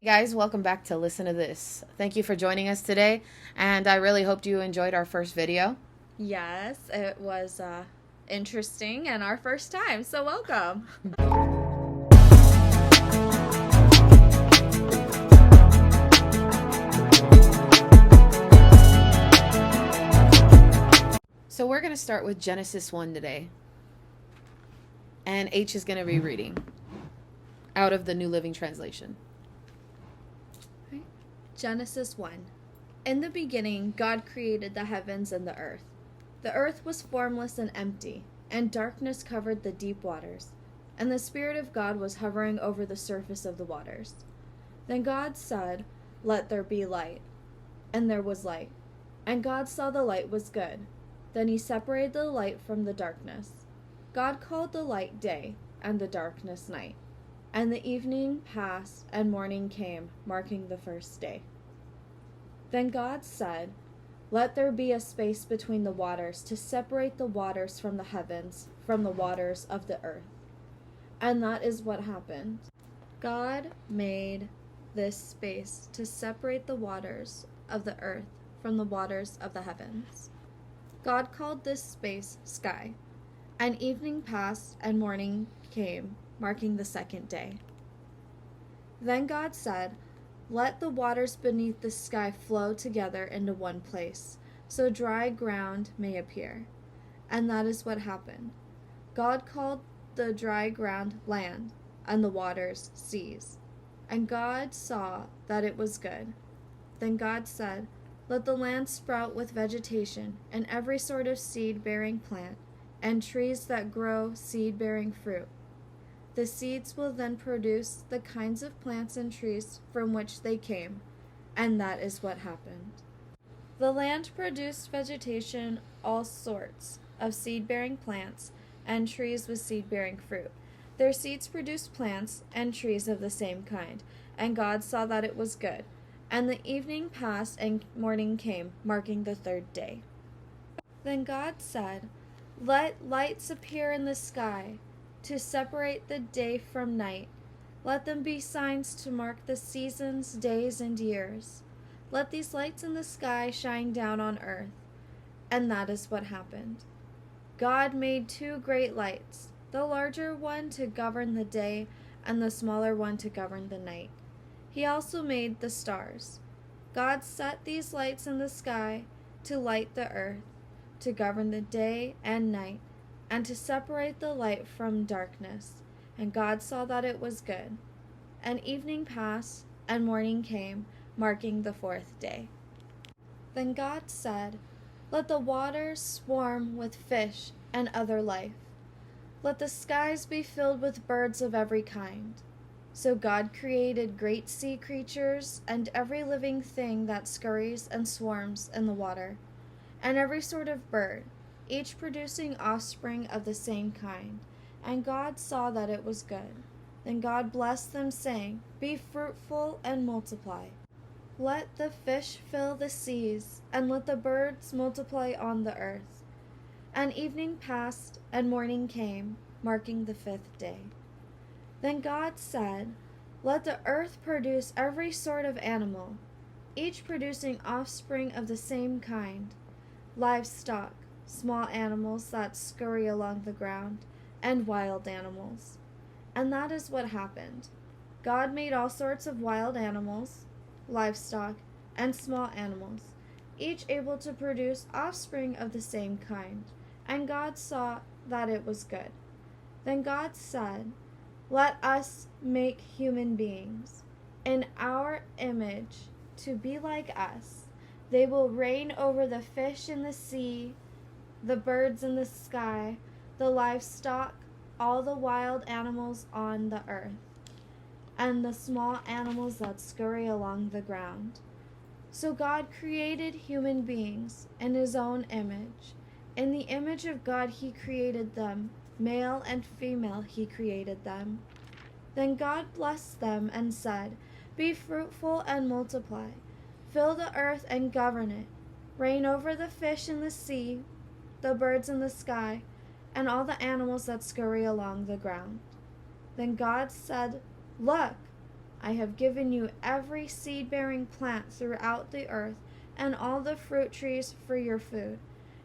Guys, welcome back to Listen to This. Thank you for joining us today, and I really hoped you enjoyed our first video. Yes, it was interesting and our first time, so welcome. So we're going to start with Genesis 1 today, and H is going to be reading out of the New Living Translation. Genesis 1. In the beginning, God created the heavens and the earth. The earth was formless and empty, and darkness covered the deep waters, and the Spirit of God was hovering over the surface of the waters. Then God said, "Let there be light." And there was light. And God saw the light was good. Then he separated the light from the darkness. God called the light day, and the darkness night. And the evening passed, and morning came, marking the first day. Then God said, "Let there be a space between the waters to separate the waters from the heavens from the waters of the earth." And that is what happened. God made this space to separate the waters of the earth from the waters of the heavens. God called this space sky. And evening passed, and morning came, marking the second day. Then God said, "Let the waters beneath the sky flow together into one place, so dry ground may appear." And that is what happened. God called the dry ground land, and the waters seas. And God saw that it was good. Then God said, "Let the land sprout with vegetation, and every sort of seed-bearing plant, and trees that grow seed-bearing fruit. The seeds will then produce the kinds of plants and trees from which they came." And that is what happened. The land produced vegetation, all sorts of seed-bearing plants, and trees with seed-bearing fruit. Their seeds produced plants and trees of the same kind, and God saw that it was good. And the evening passed, and morning came, marking the third day. Then God said, "Let lights appear in the sky, to separate the day from night. Let them be signs to mark the seasons, days, and years. Let these lights in the sky shine down on earth." And that is what happened. God made two great lights, the larger one to govern the day, and the smaller one to govern the night. He also made the stars. God set these lights in the sky to light the earth, to govern the day and night, and to separate the light from darkness. And God saw that it was good. And evening passed, and morning came, marking the fourth day. Then God said, "Let the waters swarm with fish and other life. Let the skies be filled with birds of every kind." So God created great sea creatures and every living thing that scurries and swarms in the water, and every sort of bird, each producing offspring of the same kind. And God saw that it was good. Then God blessed them, saying, "Be fruitful and multiply. Let the fish fill the seas, and let the birds multiply on the earth." And evening passed, and morning came, marking the fifth day. Then God said, "Let the earth produce every sort of animal, each producing offspring of the same kind, livestock, small animals that scurry along the ground, and wild animals." And that is what happened. God made all sorts of wild animals, livestock, and small animals, each able to produce offspring of the same kind. And God saw that it was good. Then God said, "Let us make human beings in our image, to be like us. They will reign over the fish in the sea, the birds in the sky, the livestock, all the wild animals on the earth, and the small animals that scurry along the ground." So God created human beings in his own image. In the image of God he created them, male and female he created them. Then God blessed them and said, "Be fruitful and multiply. Fill the earth and govern it. Reign over the fish in the sea, the birds in the sky, and all the animals that scurry along the ground." Then God said, "Look, I have given you every seed-bearing plant throughout the earth, and all the fruit trees for your food.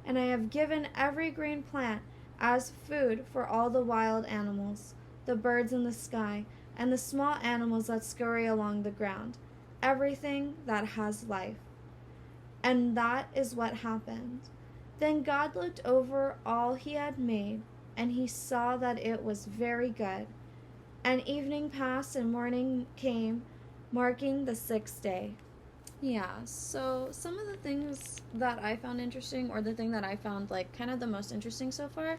And I have given every green plant as food for all the wild animals, the birds in the sky, and the small animals that scurry along the ground, everything that has life. And that is what happened. Then God looked over all he had made, and he saw that it was very good. And evening passed and morning came, marking the sixth day. Yeah, so some of the things that I found interesting, or the thing that I found like kind of the most interesting so far,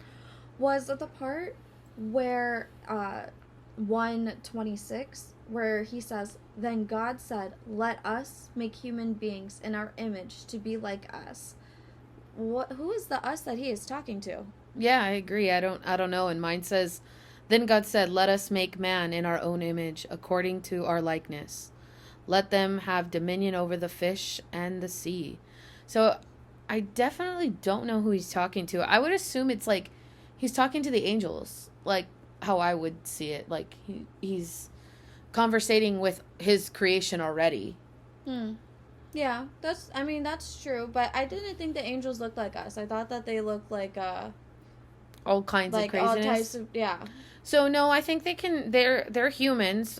was that the part where 1:26, where he says, "Then God said, 'Let us make human beings in our image to be like us.'" Who is the us that he is talking to? Yeah, I agree. I don't know. And mine says, "Then God said, 'Let us make man in our own image, according to our likeness. Let them have dominion over the fish and the sea.'" So I definitely don't know who he's talking to. I would assume it's like he's talking to the angels, like how I would see it. Like he's conversating with his creation already. Yeah, that's true, but I didn't think the angels looked like us. I thought that they looked like All kinds of craziness. all types of, yeah. So no, I think they're humans.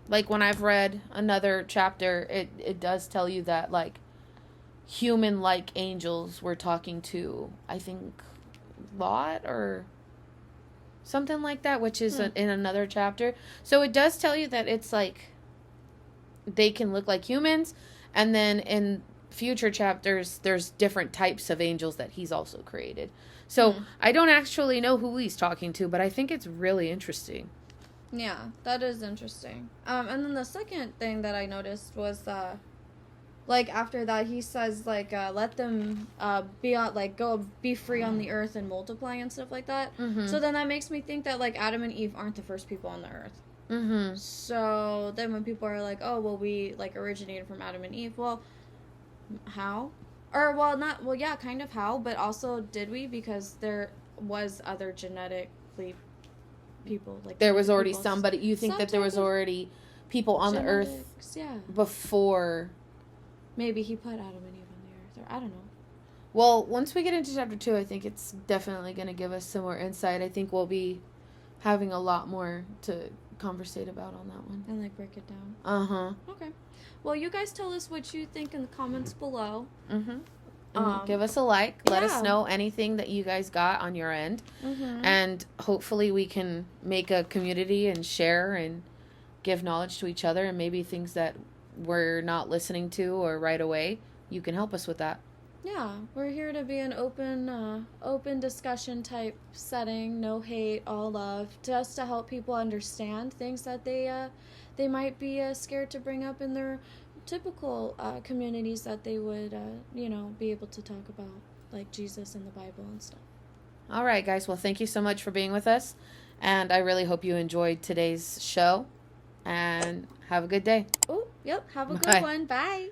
Like when I've read another chapter, it does tell you that like human like angels were talking to, I think, Lot or something like that, which is in another chapter. So it does tell you that it's like they can look like humans, and then in future chapters there's different types of angels that he's also created. So I don't actually know who he's talking to, but I think it's really interesting. Yeah, that is interesting. And then the second thing that I noticed was like after that he says like let them be on, like go be free on the earth and multiply and stuff like that. So then that makes me think that like Adam and Eve aren't the first people on the earth. So then when people are like, oh well, we like originated from Adam and Eve, well, how? Or well, not well, yeah, kind of how, but also did we? Because there was other genetically people, like there was already people. somebody. You think that there was already people on the earth before? Maybe he put Adam and Eve on the earth, or I don't know. Well, once we get into chapter 2, I think it's definitely going to give us some more insight. I think we'll be having a lot more to conversate about on that one. And like break it down. Okay. Well, you guys tell us what you think in the comments below. Give us a like. Let us know anything that you guys got on your end. And hopefully we can make a community and share and give knowledge to each other, and maybe things that we're not listening to or right away, you can help us with that. Yeah, we're here to be an open discussion type setting, no hate, all love, just to help people understand things that they might be scared to bring up in their typical communities that they would be able to talk about, like Jesus and the Bible and stuff. All right, guys. Well, thank you so much for being with us, and I really hope you enjoyed today's show, and have a good day. Oh, yep. Have a good one. Bye.